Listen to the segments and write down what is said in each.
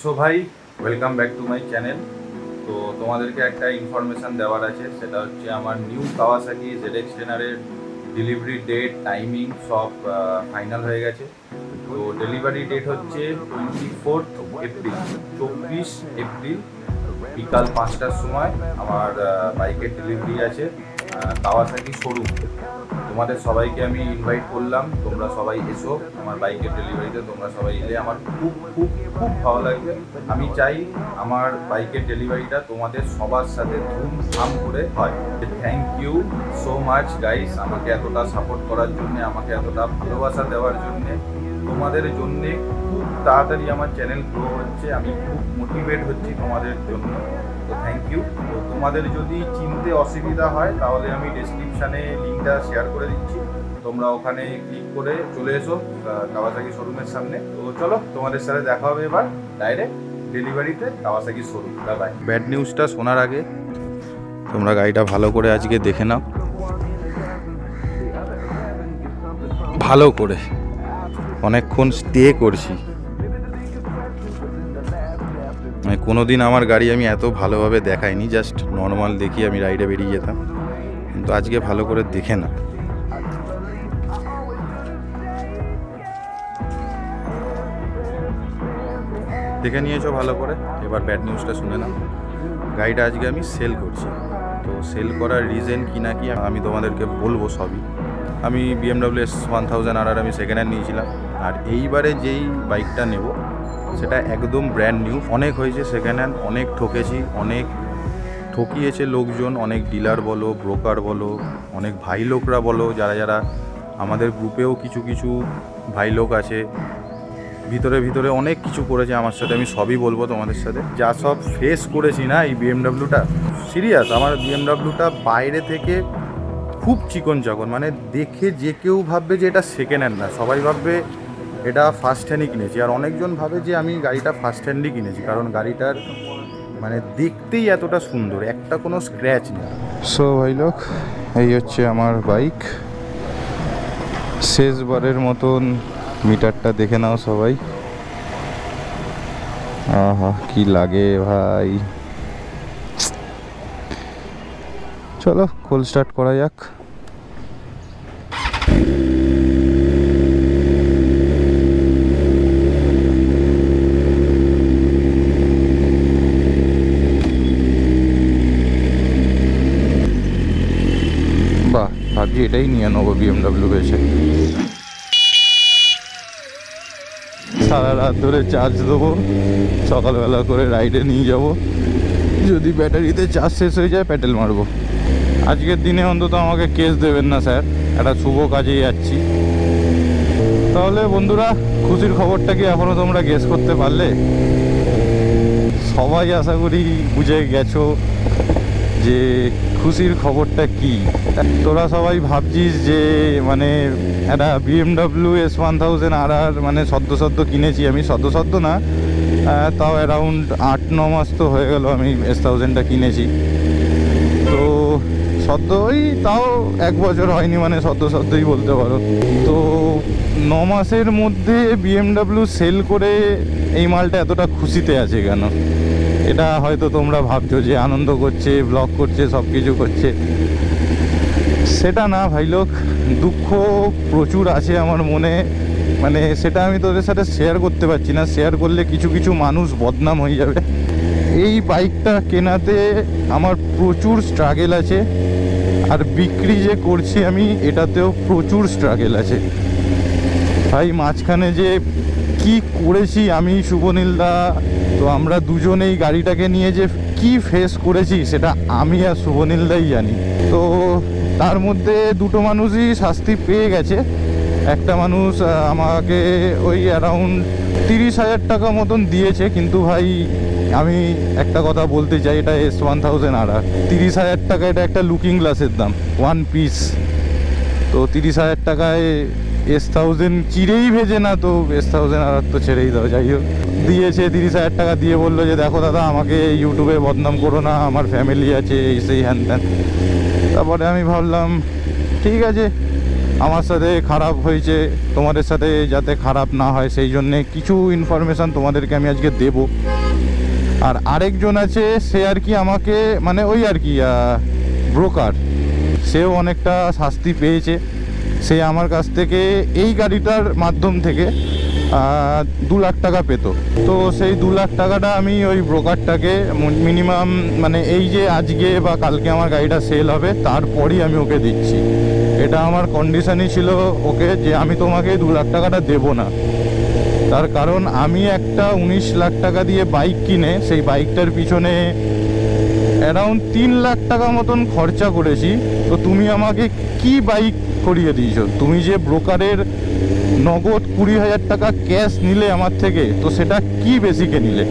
So ভাই, welcome back to my channel. তো তোমাদেরকে একটা ইনফরমেশান দেওয়ার আছে, সেটা হচ্ছে আমার new Kawasaki ZX-10R delivery date, timing সব ফাইনাল হয়ে গেছে। তো ডেলিভারি ডেট হচ্ছে 24 এপ্রিল, 24 এপ্রিল বিকাল 5টার সময় আমার বাইকের ডেলিভারি আছে কাওয়াসাকি শোরুম। তোমাদের সবাইকে আমি ইনভাইট করলাম, তোমরা সবাই এসো আমার বাইকের ডেলিভারিতে। তোমরা সবাই এলে আমার খুব খুব খুব ভালো লাগবে। আমি চাই আমার বাইকের ডেলিভারিটা তোমাদের সবার সাথে ধুমধাম করে হয়। Thank you so much guys, আমাকে এতটা সাপোর্ট করার জন্যে, আমাকে এতটা ভালোবাসা দেওয়ার জন্যে। তোমাদের জন্যে খুব তাড়াতাড়ি আমার চ্যানেল গ্রো হচ্ছে, আমি খুব মোটিভেট হচ্ছি তোমাদের জন্য। তো থ্যাংক ইউ। তো তোমাদের যদি চিনতে অসুবিধা হয় তাহলে আমি ডেসক্রিপশানে লিঙ্কটা শেয়ার করে দিচ্ছি, তোমরা ওখানে ক্লিক করে চলে এসো কাওয়াসাকি শোরুমের সামনে। তো চলো, তোমাদের সাথে দেখা হবে এবার ডাইরেক্ট ডেলিভারিতে কাওয়াসাকি শোরুম। বাই। ব্যাড নিউজটা শোনার আগে তোমরা গাড়িটা ভালো করে আজকে দেখে নাও, ভালো করে। অনেকক্ষণ স্টে করছি, মানে কোনোদিন আমার গাড়ি আমি এত ভালোভাবে দেখাইনি, জাস্ট নর্মাল দেখি আমি রাইডে বেরিয়ে যেতাম, কিন্তু আজকে ভালো করে দেখে না। দেখে নিয়েছো ভালো করে, এবার ব্যাড নিউজটা শুনে নাও। গাড়িটা আজকে আমি সেল করছি। তো সেল করার রিজন কি না কি আমি তোমাদেরকে বলবো সবই। আমি BMW S1000RR আমি সেকেন্ড হ্যান্ড নিয়েছিলাম, আর এইবারে যেই বাইকটা নেব সেটা একদম ব্র্যান্ড নিউ। অনেক হয়েছে সেকেন্ড হ্যান্ড, অনেক ঠকেছি, অনেক ঠকিয়েছে লোকজন, অনেক ডিলার বলো, ব্রোকার বলো, অনেক ভাই লোকরা বলো, যারা যারা আমাদের গ্রুপেও কিছু কিছু ভাই লোক আছে, ভিতরে ভিতরে অনেক কিছু করেছে আমার সাথে। আমি সবই বলবো তোমাদের সাথে, যা সব ফেস করেছি না এই BMWটা, সিরিয়াস। আমার BMWটা বাইরে থেকে খুব চিকন চাকন, মানে দেখে যে কেউ ভাববে যে এটা সেকেন্ড হ্যান্ড না, সবাই ভাববে এটা ফার্স্ট হ্যান্ডই কিনেছি। আর অনেকজন ভাবে যে আমি গাড়িটা ফার্স্ট হ্যান্ডই কিনেছি, কারণ গাড়িটার মানে দেখতেই এতটা সুন্দর, একটা কোনো স্ক্র্যাচ নেই। সো ভাই লোক, এই হচ্ছে আমার বাইক। শেষবারের মতন মিটারটা দেখে নাও সবাই। আহা কি লাগে ভাই। চলো কোল স্টার্ট করা যাক। বাহ, ভাবছি এটাই নিয়ে নেবো BMW বেছে। সারা রাত ধরে চার্জ দেবো, সকালবেলা করে রাইডে নিয়ে যাব। যদি ব্যাটারিতে চার্জ শেষ হয়ে যায় পেট্রোল মারবো। আজকের দিনে অন্তত আমাকে কেস দেবেন না স্যার, একটা শুভ কাজেই যাচ্ছি। তাহলে বন্ধুরা, খুশির খবরটা কি এখনও তোমরা গেস করতে পারলে? সবাই আশা করি বুঝে গেছো যে খুশির খবরটা কি। তোরা সবাই ভাবছিস যে মানে একটা BMW S1000RR মানে সদ্য কিনেছি আমি, সদ্য না, তাও অ্যারাউন্ড 8-9 মাস তো হয়ে গেল আমি S1000টা কিনেছি। তো ওই তাও 1 বছর হয়নি, মানে সদ্যই বলতে পারো। তো 9 মাসের মধ্যে BMW সেল করে এই মালটা এতটা খুশিতে আছে কেন? এটা হয়তো তোমরা ভাবছো যে আনন্দ করছে, ব্লগ করছে, সব কিছু করছে। সেটা না ভাই লোক, দুঃখ প্রচুর আছে আমার মনে। মানে সেটা আমি তোদের সাথে শেয়ার করতে পারছি না, শেয়ার করলে কিছু কিছু মানুষ বদনাম হয়ে যাবে। এই বাইকটা কেনাতে আমার প্রচুর স্ট্রাগেল আছে, আর বিক্রি যে করছি আমি এটাতেও প্রচুর স্ট্রাগেল আছে ভাই। মাঝখানে যে কি করেছি আমি, শুভনীলদা, তো আমরা দুজনেই গাড়িটাকে নিয়ে যে কি ফেস করেছি সেটা আমি আর শুভনীলদাই জানি। তো তার মধ্যে দুটো মানুষই শাস্তি পেয়ে গেছে। একটা মানুষ আমাকে ওই অ্যারাউন্ড 30,000 টাকা মতন দিয়েছে, কিন্তু ভাই আমি একটা কথা বলতে চাই, এটা S1000RR 30,000 টাকা, এটা একটা লুকিং গ্লাসের দাম 1 পিস। তো 30,000 টাকায় S1000 চিরেই ভেজে না, তো S1000RR তো ছেড়েই দাও। যাই হোক, দিয়েছে 30,000 টাকা দিয়ে, বললো যে দেখো দাদা, আমাকে ইউটিউবে বদনাম করো না, আমার ফ্যামিলি আছে, এই সেই হ্যান ত্যান। তারপরে আমি ভাবলাম ঠিক আছে, আমার সাথে খারাপ হয়েছে, তোমাদের সাথে যাতে খারাপ না হয় সেই জন্যে কিছু ইনফরমেশান তোমাদেরকে আমি আজকে দেব। আর আরেকজন আছে, সে আর কি আমাকে মানে ওই আর কি ব্রোকার, সেও অনেকটা শাস্তি পেয়েছে। সে আমার কাছ থেকে এই গাড়িটার মাধ্যম থেকে 2 লাখ টাকা পেত। তো সেই 2 লাখ টাকাটা আমি ওই ব্রোকারটাকে মিনিমাম মানে এই যে আজকে বা কালকে আমার গাড়িটা সেল হবে তারপরই আমি ওকে দিচ্ছি। এটা আমার কন্ডিশনই ছিল ওকে, যে আমি তোমাকে 2 লাখ টাকাটা দেবো না। তার কারণ আমি একটা 19 লাখ টাকা দিয়ে বাইক কিনে সেই বাইকটার পিছনে অ্যারাউন্ড 3 লাখ টাকা মতন খরচা করেছি। তো তুমি আমাকে কি বাইক করিয়ে দিয়েছো? তুমি যে ব্রোকারের নগদ 20,000 টাকা ক্যাশ নিলে আমার থেকে, তো সেটা কি বেসিকে নিলে?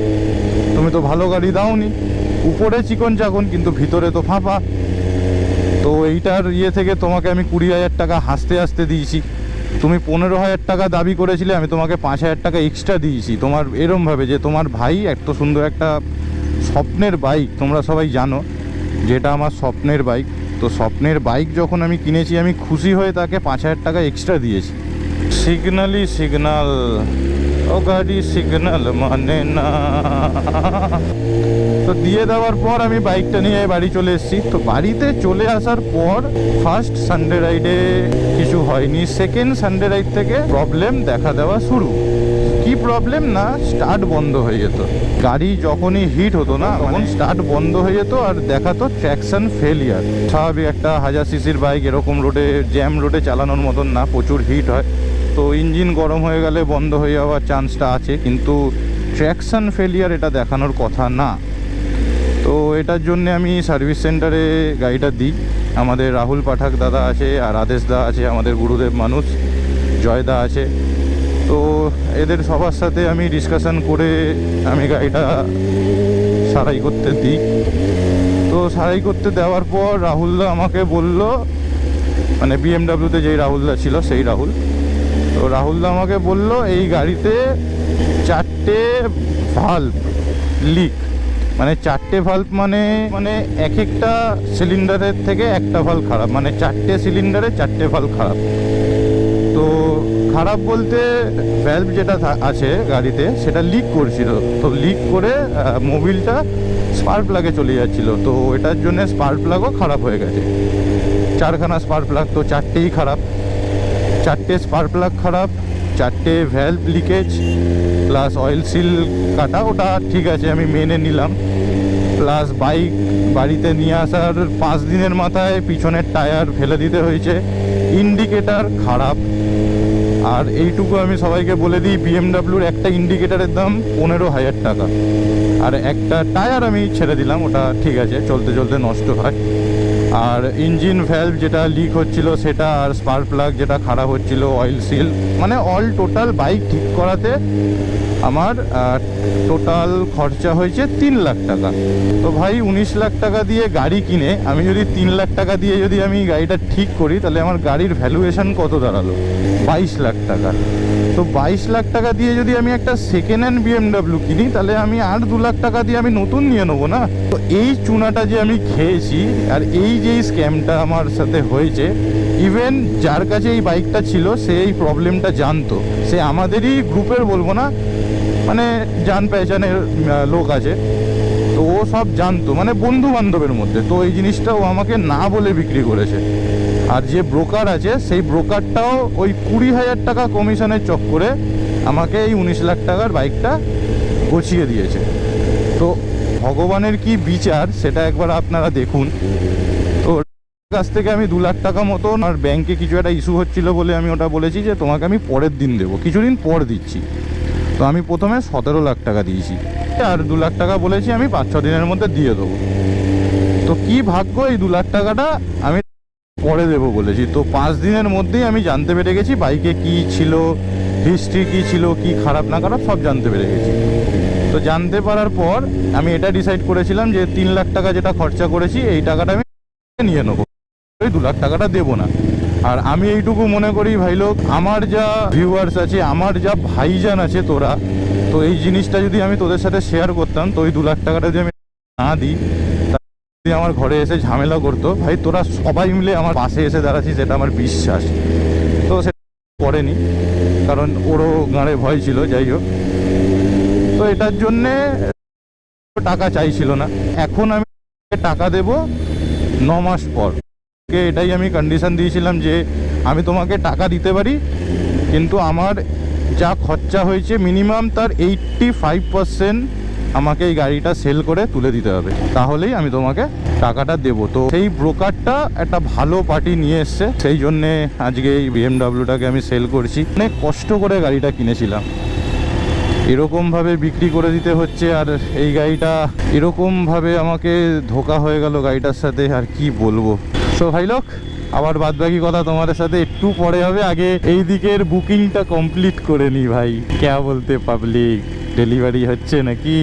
তুমি তো ভালো গাড়ি দাওনি, উপরে চিকন চাকন কিন্তু ভিতরে তো ফাঁপা। তো এইটার থেকে তোমাকে আমি 20,000 টাকা হাসতে হাসতে দিয়েছি। তুমি 15,000 টাকা দাবি করেছিলে, আমি তোমাকে 5,000 টাকা এক্সট্রা দিয়েছি। তোমার এরমভাবে যে তোমার ভাই এত সুন্দর একটা স্বপ্নের বাইক, তোমরা সবাই জানো যেটা আমার স্বপ্নের বাইক। তো স্বপ্নের বাইক যখন আমি কিনেছি, আমি খুশি হয়ে তাকে 5,000 টাকা এক্সট্রা দিয়েছি। সিগন্যালই সিগন্যাল, ও গাড়ি সিগন্যাল মানে না। তো দিয়ে দেওয়ার পর আমি বাইকটা নিয়ে বাড়ি চলে এসেছি। তো বাড়িতে চলে আসার পর ফার্স্ট সানডে রাইডে কিছু হয়নি, সেকেন্ড সানডে রাইড থেকে প্রবলেম দেখা দেওয়া শুরু। কি প্রবলেম? না, স্টার্ট বন্ধ হয়ে যেত। গাড়ি যখনই হিট হতো না তখন স্টার্ট বন্ধ হয়ে যেত আর দেখাতো ট্র্যাকশন ফেলিয়ার। স্বাভাবিক, একটা 1000 সিসির বাইক এরকম রোডে, জ্যাম রোডে চালানোর মতন না, প্রচুর হিট হয়। তো ইঞ্জিন গরম হয়ে গেলে বন্ধ হয়ে যাওয়ার চান্সটা আছে, কিন্তু ট্র্যাকশন ফেলিয়ার এটা দেখানোর কথা না। তো এটার জন্য আমি সার্ভিস সেন্টারে গাড়িটা দিই। আমাদের রাহুল পাঠাক দাদা আছে, আর আদেশ দা আছে, আমাদের গুরুদেব মানুষ জয়দা আছে। তো এদের সবার সাথে আমি ডিসকাশন করে আমি গাড়িটা সারাই করতে দিই। তো সারাই করতে দেওয়ার পর রাহুলদা আমাকে বলল, মানে বিএমডাব্লিউতে যেই রাহুলদা ছিল সেই রাহুল, তো রাহুলদা আমাকে বলল এই গাড়িতে 4টে ভাল্ব লিক। মানে 4টে ভাল্ব মানে এক একটা সিলিন্ডারের থেকে একটা ভাল্ব খারাপ, মানে 4টে সিলিন্ডারে 4টে ভাল্ব খারাপ। তো খারাপ বলতে ভ্যালভ যেটা আছে গাড়িতে সেটা লিক করছিল। তো লিক করে মোবিলটা স্পার্ক প্লাগে চলে যাচ্ছিল। তো এটার জন্য স্পার্ক প্লাগও খারাপ হয়ে গেছে। 4খানা স্পার্ক প্লাগ, তো 4টেই খারাপ। 4টে স্পার্ক প্লাগ খারাপ, 4টে valve leakage, plus oil seal কাটা, ওটা ঠিক আছে আমি মেনে নিলাম। প্লাস বাইক বাড়িতে নিয়ে আসার 5 দিনের মাথায় পিছনের টায়ার ফেলে দিতে হয়েছে, ইন্ডিকেটার খারাপ। আর এইটুকু আমি সবাইকে বলে দিই, বিএমডাব্লিউর একটা ইন্ডিকেটারের দাম 15,000 টাকা। আর একটা টায়ার আমি ছেড়ে দিলাম, ওটা ঠিক আছে, চলতে চলতে নষ্ট হয়। আর ইঞ্জিন ভ্যালভ যেটা লিক হচ্ছিল সেটা, আর স্পার্ক প্লাগ যেটা খারাপ হচ্ছিল, অয়েল সিল, মানে অল টোটাল বাইক ঠিক করাতে আমার টোটাল খরচা হয়েছে 3 লাখ টাকা। তো ভাই 19 লাখ টাকা দিয়ে গাড়ি কিনে আমি যদি 3 লাখ টাকা দিয়ে যদি আমি গাড়িটা ঠিক করি, তাহলে আমার গাড়ির ভ্যালুয়েশন কত দাঁড়ালো? 22 লাখ টাকা। তো 22 লাখ টাকা দিয়ে যদি আমি একটা সেকেন্ড হ্যান্ড বিএমডাব্লিউ কিনি, তাহলে আমি আর 2 লাখ টাকা দিয়ে আমি নতুন নিয়ে নেবো না? তো এই চুনাটা যে আমি খেয়েছি, আর এই যে স্ক্যামটা আমার সাথে হয়েছে, ইভেন যার কাছে এই বাইকটা ছিল সে এই প্রবলেমটা জানতো। সে আমাদেরই গ্রুপের, বলবো না, মানে জান পেহচানের লোক আছে, তো ও সব জানতো, মানে বন্ধু বান্ধবের মধ্যে। তো এই জিনিসটা ও আমাকে না বলে বিক্রি করেছে। আর যে ব্রোকার আছে সেই ব্রোকারটাও ওই 20,000 টাকা কমিশনের চক্করে আমাকে এই 19 লাখ টাকার বাইকটা গছিয়ে দিয়েছে। তো ভগবানের কি বিচার সেটা একবার আপনারা দেখুন। তো কাছ থেকে আমি 2 লাখ টাকা মতন, আর ব্যাংকে কিছু একটা ইস্যু হচ্ছিল বলে আমি ওটা বলেছি যে তোমাকে আমি পরের দিন দেবো, কিছুদিন পর দিচ্ছি। তো আমি প্রথমে 17 লাখ টাকা দিয়েছি, আর 2 লাখ টাকা বলেছি আমি 5-6 দিনের মধ্যে দিয়ে দেবো। তো কি ভাগ্য, এই 2 লাখ টাকাটা আমি পরে দেবো বলেছি। তো 5 দিনের মধ্যেই আমি জানতে পেরে গেছি বাইকে কি ছিল, হিস্ট্রি কি ছিল, কি খারাপ না খারাপ সব জানতে পেরে গেছি। তো জানতে পারার পর আমি এটা ডিসাইড করেছিলাম যে 3 লাখ টাকা যেটা খরচা করেছি এই টাকাটা আমি নিয়ে নেবো, ওই 2 লাখ টাকাটা দেবো না। আর আমি এইটুকু মনে করি ভাই লোক, আমার যা ভিউয়ার্স আছে, আমার যা ভাইজান আছে তোরা, তো এই জিনিসটা যদি আমি তোদের সাথে শেয়ার করতাম, তো ওই 2 লাখ টাকাটা যদি আমি না দিই, আমার ঘরে এসে ঝামেলা করতো, ভাই তোরা সবাই মিলে আমার পাশে এসে দাঁড়াচ্ছিস, এটা আমার বিশ্বাস। করেনি, কারণ ওরও গাঁড়ে ভয় ছিল। যাই হোক, তো এটার জন্যে টাকা চাইছিল না। এখন আমি টাকা দেব 9 মাস পর। এটাই আমি কন্ডিশন দিয়েছিলাম যে আমি তোমাকে টাকা দিতে পারি, কিন্তু আমার যা খরচা হয়েছে মিনিমাম তার 85% আমাকে এই গাড়িটা সেল করে তুলে দিতে হবে, তাহলেই আমি তোমাকে টাকাটা দেবো। তো সেই ব্রোকারটা একটা ভালো পার্টি নিয়ে এসছে, সেই জন্যে আজকে এই বিএমডাব্লিউটাকে আমি সেল করছি। অনেক কষ্ট করে গাড়িটা কিনেছিলাম, এরকমভাবে বিক্রি করে দিতে হচ্ছে। আর এই গাড়িটা এরকমভাবে আমাকে ধোকা হয়ে গেল গাড়িটার সাথে, আর কি বলবো। সো ভাই লোক, আবার বাদবাকি কথা তোমাদের সাথে একটু পরে হবে। আগে এই দিকের বুকিংটা কমপ্লিট করে নি ভাই। ক্যা বলতে পাবলিক, ডেলিভারি হচ্ছে নাকি?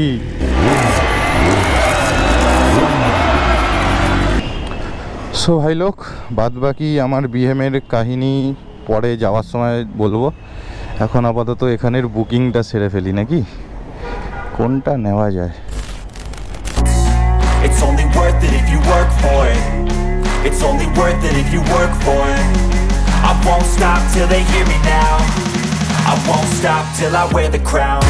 সো ভাই লোক, বাদবাকি আমার বিএমের কাহিনী পরে যাওয়ার সময় বলবো। এখন আপাতত এখানের বুকিংটা সেরে ফেলি নাকি, কোনটা নেওয়া যায়। It's only worth it if you work for it. It's only worth it if you work for it. I won't stop till they hear me now. I won't stop till I wear the crown.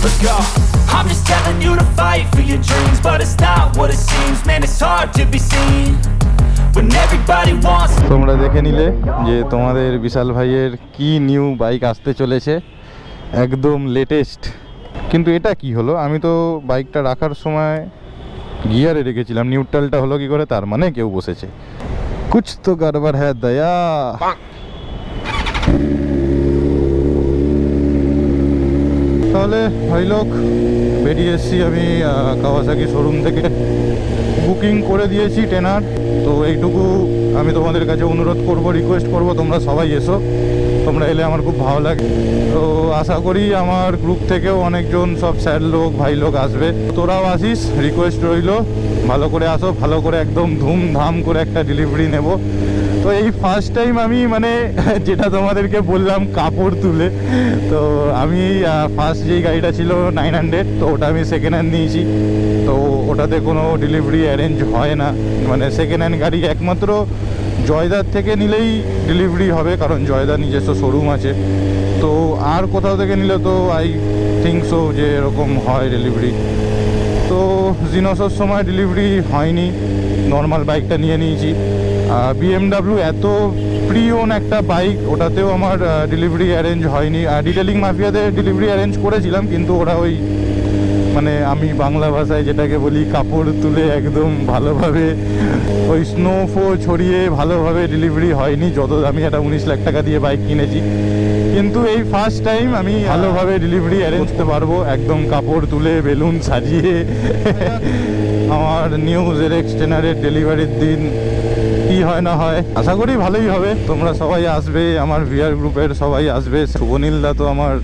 Let's go. I'm just telling you to fight for your dreams, but it's not what it seems. Man, it's hard to be seen when everybody wants. তোমরা দেখে নিলে যে তোমাদের বিশাল ভাইয়ের কি new bike আসতে চলেছে, একদম লেটেস্ট। কিন্তু এটা কি হলো, আমি তো বাইকটা রাখার সময় গিয়ারে রেখেছিলাম, নিউট্রালটা হলো কি করে? তার মানে কেউ বসেছে। কুছ তো গড়বড় হ্যায় দয়া। তাহলে ভাই লোক, বেরিয়ে এসেছি আমি কাওয়াসাকি শোরুম থেকে। বুকিং করে দিয়েছি টেনার। তো এইটুকু আমি তোমাদের কাছে অনুরোধ করব, রিকোয়েস্ট করব, তোমরা সবাই এসো। তোমরা এলে আমার খুব ভালো লাগে। তো আশা করি আমার গ্রুপ থেকেও অনেকজন সব স্যার লোক, ভাই লোক আসবে। তোরাও আসিস, রিকোয়েস্ট রইল, ভালো করে আসো, ভালো করে একদম ধুমধাম করে একটা ডেলিভারি নেব। তো এই ফার্স্ট টাইম আমি মানে যেটা তোমাদেরকে বললাম কাপড় তুলে, তো আমি ফার্স্ট যেই গাড়িটা ছিল 900, তো ওটা আমি সেকেন্ড হ্যান্ড নিয়েছি। তো ওটাতে কোনো ডেলিভারি অ্যারেঞ্জ হয় না, মানে সেকেন্ড হ্যান্ড গাড়ি একমাত্র জয়দার থেকে নিলেই ডেলিভারি হবে, কারণ জয়দার নিজস্ব শোরুম আছে। তো আর কোথাও থেকে নিলে তো আই থিঙ্ক সো যে এরকম হয় ডেলিভারি। তো জিনোসের সময় ডেলিভারি হয়নি, নর্মাল বাইকটা নিয়ে নিয়েছি। বিএমডাব্লিউ এত প্রিওন একটা বাইক, ওটাতেও আমার ডেলিভারি অ্যারেঞ্জ হয়নি। আর ডিটেলিং মাফিয়াতে ডেলিভারি অ্যারেঞ্জ করেছিলাম, কিন্তু ওরা ওই মানে আমি বাংলা ভাষায় যেটাকে বলি কাপড় তুলে একদম ভালোভাবে ওই স্নোফো ছড়িয়ে ভালোভাবে ডেলিভারি হয়নি। যত আমি একটা 19 লাখ টাকা দিয়ে বাইক কিনেছি, কিন্তু এই ফার্স্ট টাইম আমি ভালোভাবে ডেলিভারি অ্যারেঞ্জ করতে পারবো, একদম কাপড় তুলে বেলুন সাজিয়ে। আমার নিউ জেরেক্স টেনারের ডেলিভারির দিন কি হয় না হয়, আশা করি ভালোই হবে। তোমরা সবাই আসবে, আমার ভিআর গ্রুপের সবাই আসবে। শুভনীল দা তো আমার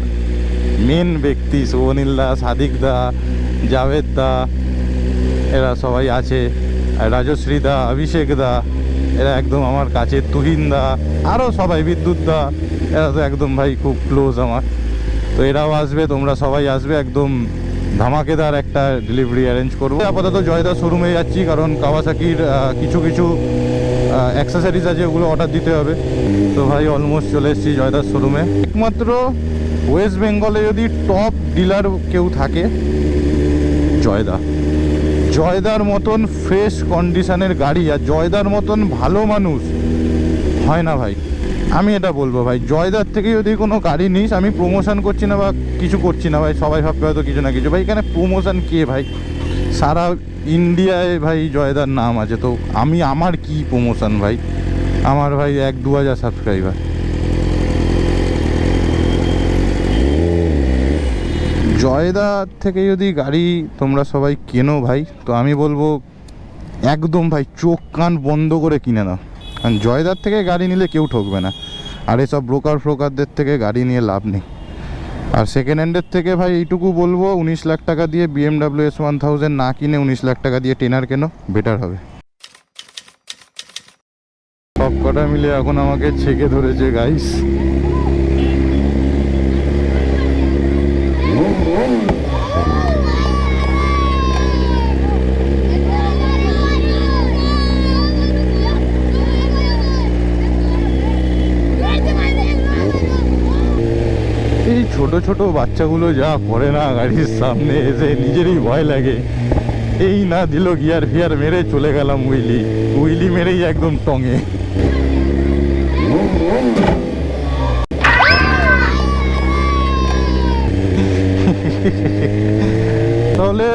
মেন ব্যক্তি, শুভনীল দা, সাদিক দা, জাভেদ দা, এরা সবাই আছে। রাজশ্রী দা, অভিষেক দা, এরা একদম আমার কাছে। তুহিন দা, আরও সবাই, বিদ্যুৎ দা, এরা তো একদম ভাই খুব ক্লোজ আমার। তো এরাও আসবে, তোমরা সবাই আসবে, একদম ধামাকেদার একটা ডেলিভারি অ্যারেঞ্জ করবো। আপাতত জয়দা শোরুমে যাচ্ছি, কারণ কাওয়াসাকির কিছু কিছু অ্যাক্সেসরিজ আছে, ওগুলো অর্ডার দিতে হবে। তো ভাই অলমোস্ট চলে এসেছি জয়দার শোরুমে। একমাত্র ওয়েস্ট বেঙ্গলে যদি টপ ডিলার কেউ থাকে, জয়দা। জয়দার মতন ফ্রেশ কন্ডিশনের গাড়ি আর জয়দার মতন ভালো মানুষ হয় না ভাই। আমি এটা বলবো ভাই, জয়দার থেকে যদি কোনো গাড়ি নিস, আমি প্রমোশন করছি না বা কিছু করছি না ভাই, সবাই ভাববে হয়তো কিছু না কিছু। ভাই এখানে প্রমোশন কে ভাই, সারা ইন্ডিয়ায় ভাই জয়দার নাম আছে। তো আমি আমার কি প্রমোশন ভাই, আমার ভাই 1-2 হাজার সাবস্ক্রাইবার। জয়দার থেকে যদি গাড়ি তোমরা সবাই কেনো ভাই, তো আমি বলবো একদম ভাই চোখ কান বন্ধ করে কিনে নাও, কারণ জয়দার থেকে গাড়ি নিলে কেউ ঠকবে না। আর এসব ব্রোকারদের থেকে গাড়ি নিয়ে লাভ নেই। আর সেকেন্ড হ্যান্ডের থেকে ভাই এইটুকু বলবো, 19 লাখ টাকা দিয়ে BMW S1000 না কিনে 19 লাখ টাকা দিয়ে টেনার কেনো, বেটার হবে। সব কটা মিলে এখন আমাকে ছেকে ধরেছে গাইস। এই ছোট ছোট বাচ্চাগুলো যা করে না গাড়ির সামনে এসে, নিজেরই ভয় লাগে। এই না দিল গিয়ার ফিয়ার মেরে চলে গেলাম উইলি, উইলি মেরেই একদম টঙে। তাহলে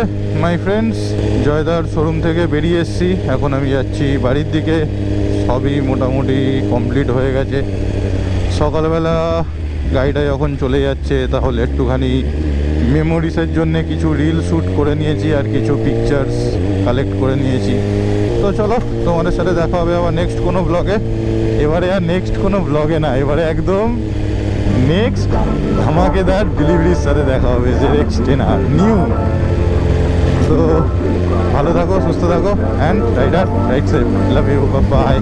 মাই ফ্রেন্ডস, জয়দার শোরুম থেকে বেরিয়ে এসেছি, এখন আমি যাচ্ছি বাড়ির দিকে। সবই মোটামুটি কমপ্লিট হয়ে গেছে। সকালবেলা গাড়িটা যখন চলে যাচ্ছে, তাহলে একটুখানি মেমোরিসের জন্য কিছু রিল শ্যুট করে নিয়েছি আর কিছু পিকচার্স কালেক্ট করে নিয়েছি। তো চলো, তোমাদের সাথে দেখা হবে আবার নেক্সট কোনো ব্লগে। এবারে আর নেক্সট কোনো ব্লগে না, এবারে একদম নেক্সট ধামাকেদার ডেলিভারির সাথে দেখা হবে, যে এক্সটেনার নিউ। তো ভালো থাকো, সুস্থ থাকো, and rider ride safe, love you, by.